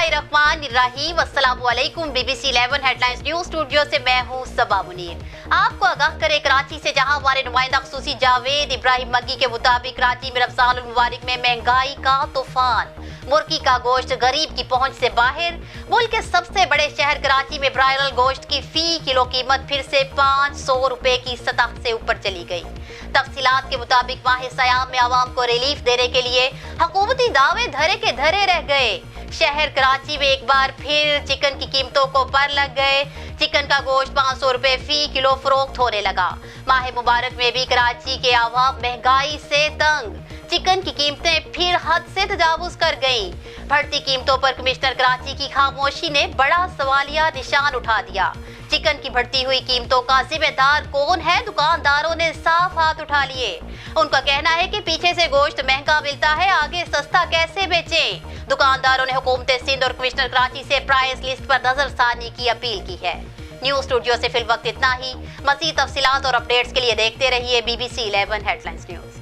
बिस्मिल्लाहिर्रहमानिर्रहीम। अस्सलाम वालेकुम। BBC 11 हेडलाइंस न्यूज स्टूडियो से मैं हूँ सबा मुनीर। आपको आगाह करे कराची से, जहाँ हमारे नुमाइंदा खसूसी जावेद इब्राहिम मग्गी के मुताबिक कराची में रमजानुल मुबारक में महंगाई का तूफान, मुर्गी का गोश्त गरीब की पहुंच से बाहर। मुल्क के सबसे बड़े शहर कराची में ब्रायलर गोश्त की फी किलो कीमत फिर से 500 रुपए की सतह से ऊपर चली गई। तफसीलात के मुताबिक माह सयाम में आवाम को रिलीफ देने के लिए हुकूमती दावे धरे के धरे रह गए। शहर कराची में एक बार फिर चिकन की कीमतों को पर लग गए। चिकन का गोश्त 500 रुपए फी किलो फरोख्त होने लगा। माह मुबारक में भी कराची के आवाम महंगाई से तंग। चिकन की कीमतें फिर हद से तजावुज कर गईं। बढ़ती कीमतों पर कमिश्नर कराची की खामोशी ने बड़ा सवालिया निशान उठा दिया। चिकन की बढ़ती हुई कीमतों का जिम्मेदार कौन है? दुकानदारों ने साफ हाथ उठा लिए। उनका कहना है कि पीछे से गोश्त महंगा मिलता है, आगे सस्ता कैसे बेचें? दुकानदारों ने हुकूमत सिंध और कमिश्नर कराची से प्राइस लिस्ट पर नजरसानी की अपील की है। न्यूज स्टूडियो से फिल वक्त इतना ही। मज़ीद तफसीलात और अपडेट्स के लिए देखते रहिए BBC 11 हेडलाइंस न्यूज।